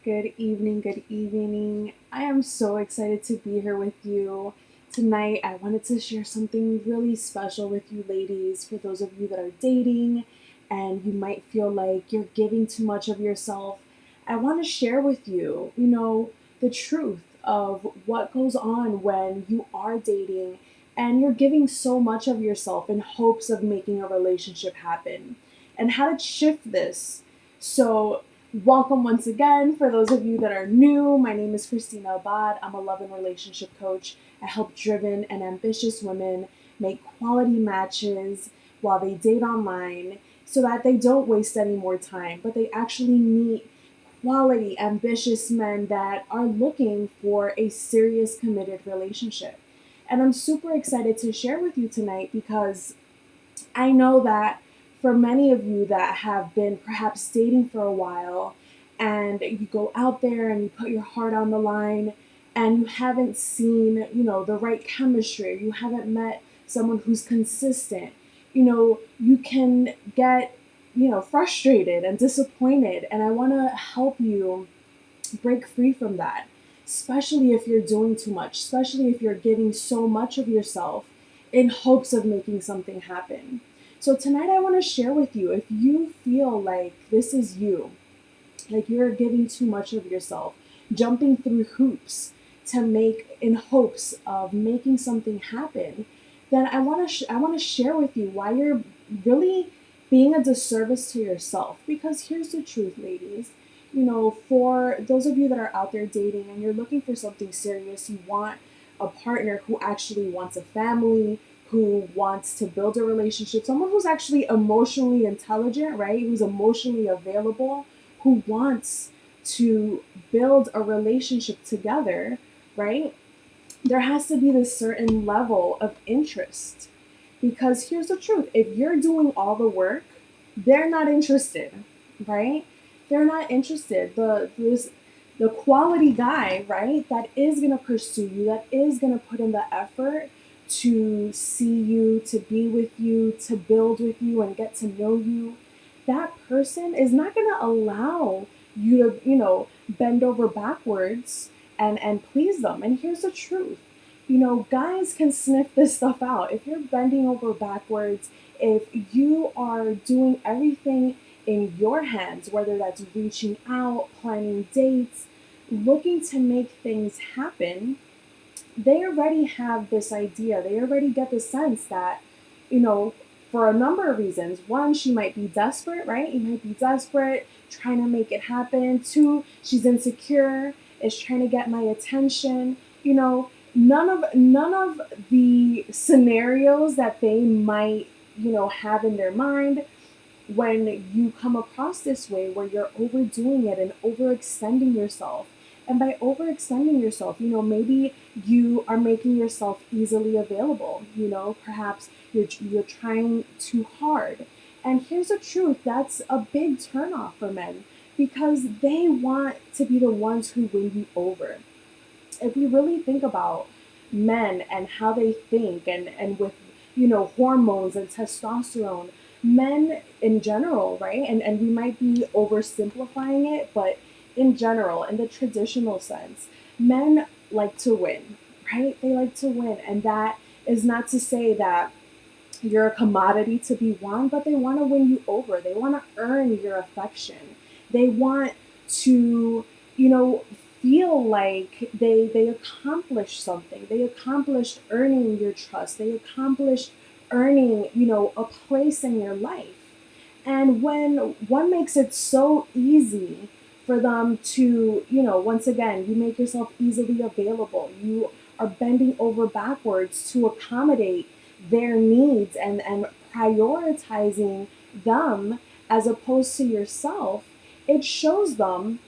Good evening, good evening. I am so excited to be here with you. Tonight, I wanted to share something really special with you ladies. For those of you that are dating and you might feel like you're giving too much of yourself, I want to share with you, the truth of what goes on when you are dating and you're giving so much of yourself in hopes of making a relationship happen and how to shift this. So, welcome once again. For those of you that are new, my name is Christina Abad. I'm a love and relationship coach. I help driven and ambitious women make quality matches while they date online so that they don't waste any more time, but they actually meet quality, ambitious men that are looking for a serious, committed relationship. And I'm super excited to share with you tonight because I know that for many of you that have been perhaps dating for a while and you go out there and you put your heart on the line and you haven't seen, the right chemistry, you haven't met someone who's consistent, you can get, frustrated and disappointed. And I want to help you break free from that, especially if you're doing too much, especially if you're giving so much of yourself in hopes of making something happen. So, tonight I want to share with you, if you feel like this is you, like you're giving too much of yourself, jumping through hoops to make in hopes of making something happen, then I want to share with you why you're really being a disservice to yourself. Because here's the truth, ladies. For those of you that are out there dating and you're looking for something serious, you want a partner who actually wants a family, who wants to build a relationship, someone who's actually emotionally intelligent, right? Who's emotionally available, who wants to build a relationship together, right? There has to be this certain level of interest. Because here's the truth, if you're doing all the work, they're not interested, right? They're not interested. The quality guy, right, that is gonna pursue you, that is gonna put in the effort to see you, to be with you, to build with you and get to know you, that person is not going to allow you to, bend over backwards and please them. And here's the truth. Guys can sniff this stuff out. If you're bending over backwards, if you are doing everything in your hands, whether that's reaching out, planning dates, looking to make things happen, they already have this idea. They already get the sense that, you know, for a number of reasons. One, she might be desperate, right? You might be desperate, trying to make it happen. Two, she's insecure, is trying to get my attention. None of the scenarios that they might, have in their mind when you come across this way where you're overdoing it and overextending yourself. And by overextending yourself, maybe you are making yourself easily available. Perhaps you're trying too hard. And here's the truth, that's a big turnoff for men because they want to be the ones who win you over. If we really think about men and how they think and with hormones and testosterone, men in general, right? And we might be oversimplifying it, but in general, in the traditional sense, men like to win, right? They like to win. And that is not to say that you're a commodity to be won, but they want to win you over. They want to earn your affection. They want to, you know, feel like they accomplished something. They accomplished earning your trust. They accomplished earning, a place in your life. And when one makes it so easy for them to, once again, you make yourself easily available. You are bending over backwards to accommodate their needs and prioritizing them as opposed to yourself. It shows them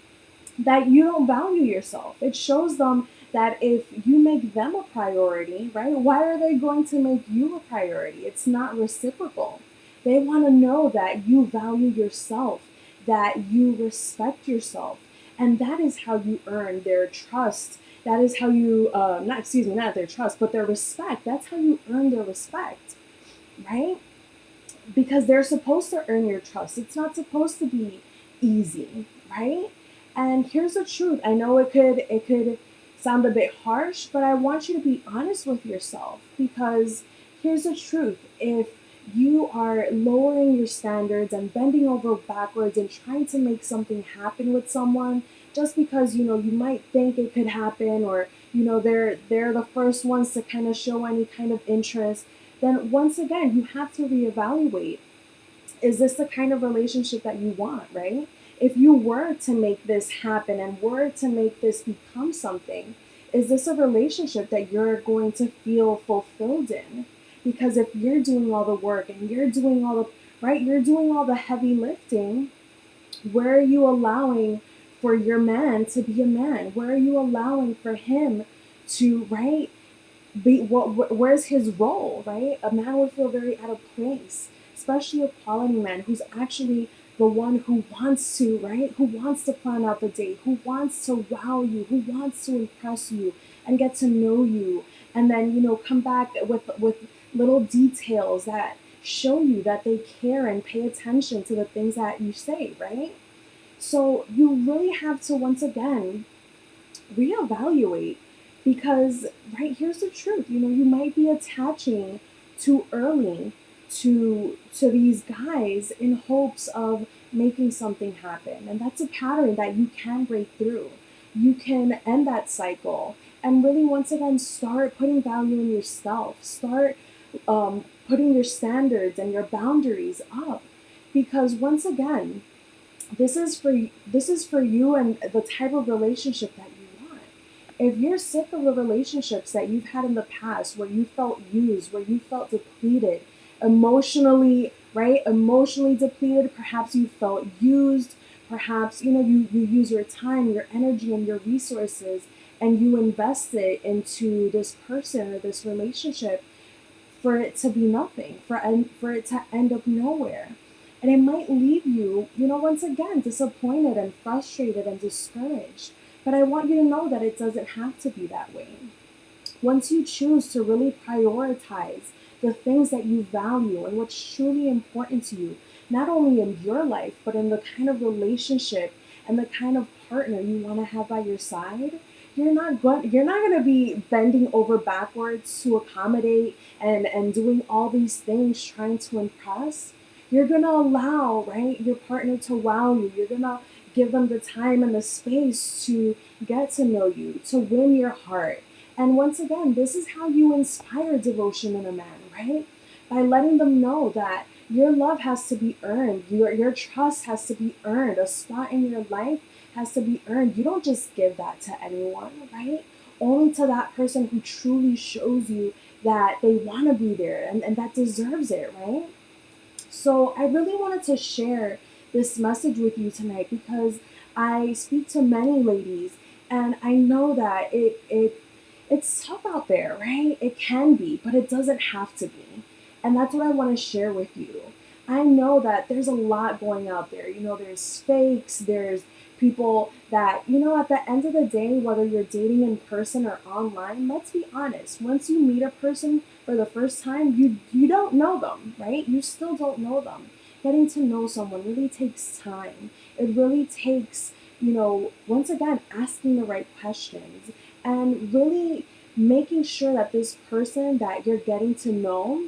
that you don't value yourself. It shows them that if you make them a priority, right, why are they going to make you a priority? It's not reciprocal. They want to know that you value yourself, that you respect yourself. And that is how you earn their trust. That is how you, not their trust, but their respect. That's how you earn their respect, right? Because they're supposed to earn your trust. It's not supposed to be easy, right? And here's the truth. I know it could sound a bit harsh, but I want you to be honest with yourself, because here's the truth. If you are lowering your standards and bending over backwards and trying to make something happen with someone just because you might think it could happen, or they're the first ones to kind of show any kind of interest, then once again you have to reevaluate, is this the kind of relationship that you want, right? If you were to make this happen and were to make this become something, is this a relationship that you're going to feel fulfilled in? Because if you're doing all the work and you're doing all the right, you're doing all the heavy lifting, where are you allowing for your man to be a man? Where are you allowing for him to, right, where's his role, right? A man would feel very out of place, especially a quality man who's actually the one who wants to, right? Who wants to plan out the date, who wants to wow you, who wants to impress you and get to know you, and then come back with little details that show you that they care and pay attention to the things that you say, right? So you really have to once again reevaluate, because right, here's the truth. You might be attaching too early to these guys in hopes of making something happen, and that's a pattern that you can break through. You can end that cycle and really once again start putting value in yourself, start putting your standards and your boundaries up, because once again, this is for you and the type of relationship that you want. If you're sick of the relationships that you've had in the past, where you felt used, where you felt depleted, emotionally, right? Emotionally depleted, perhaps you felt used, perhaps you use your time, your energy, and your resources, and you invest it into this person or this relationship for it to be nothing, for it to end up nowhere. And it might leave you, once again, disappointed and frustrated and discouraged. But I want you to know that it doesn't have to be that way. Once you choose to really prioritize the things that you value and what's truly important to you, not only in your life, but in the kind of relationship and the kind of partner you want to have by your side, you're not going to be bending over backwards to accommodate and doing all these things trying to impress. You're going to allow, right, your partner to wow you. You're going to give them the time and the space to get to know you, to win your heart. And once again, this is how you inspire devotion in a man, right? By letting them know that your love has to be earned, your trust has to be earned, a spot in your life has to be earned. You don't just give that to anyone, right? Only to that person who truly shows you that they want to be there, and that deserves it, right? So I really wanted to share this message with you tonight, because I speak to many ladies, and I know that it's tough out there, right? It can be, but it doesn't have to be. And that's what I want to share with you. I know that there's a lot going out there. There's fakes, there's people that, at the end of the day, whether you're dating in person or online, let's be honest, once you meet a person for the first time, you don't know them, right? You still don't know them. Getting to know someone really takes time. It really takes, once again, asking the right questions and really making sure that this person that you're getting to know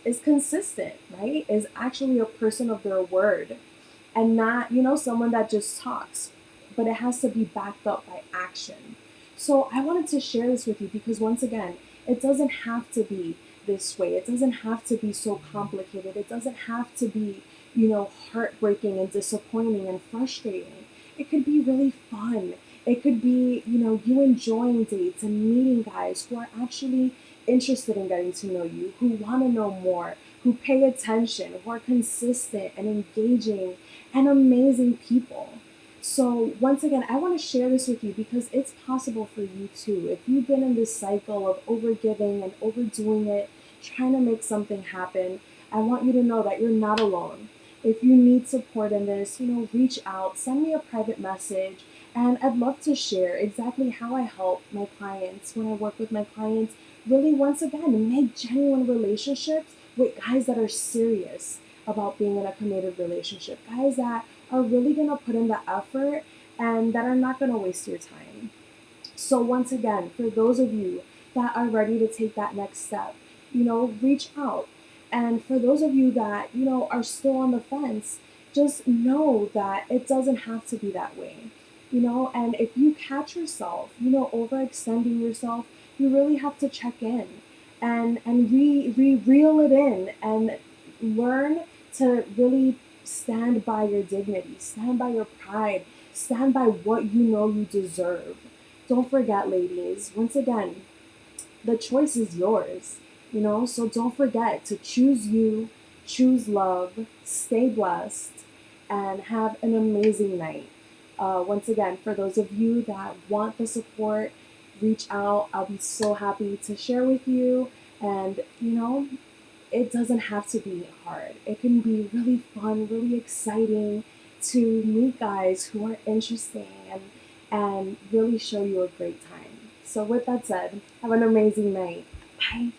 is consistent, right? Is actually a person of their word, and not, someone that just talks, but it has to be backed up by action. So I wanted to share this with you because, once again, it doesn't have to be this way. It doesn't have to be so complicated. It doesn't have to be, heartbreaking and disappointing and frustrating. It could be really fun. It could be, you enjoying dates and meeting guys who are actually interested in getting to know you, who want to know more, who pay attention, who are consistent and engaging and amazing people. So, once again, I want to share this with you because it's possible for you too. If you've been in this cycle of overgiving and overdoing it, trying to make something happen, I want you to know that you're not alone. If you need support in this, reach out, send me a private message, and I'd love to share exactly how I help my clients when I work with my clients. Really, once again, make genuine relationships with guys that are serious about being in a committed relationship, guys that are really going to put in the effort and that are not going to waste your time. So, once again, for those of you that are ready to take that next step, reach out. And for those of you that, are still on the fence, just know that it doesn't have to be that way. And if you catch yourself, overextending yourself, you really have to check in and reel it in and learn to really stand by your dignity, stand by your pride, stand by what you know you deserve. Don't forget, ladies, once again, the choice is yours, so don't forget to choose you, choose love, stay blessed, and have an amazing night. Once again, for those of you that want the support, reach out. I'll be so happy to share with you. And, it doesn't have to be hard. It can be really fun, really exciting to meet guys who are interesting and really show you a great time. So, with that said, have an amazing night. Bye.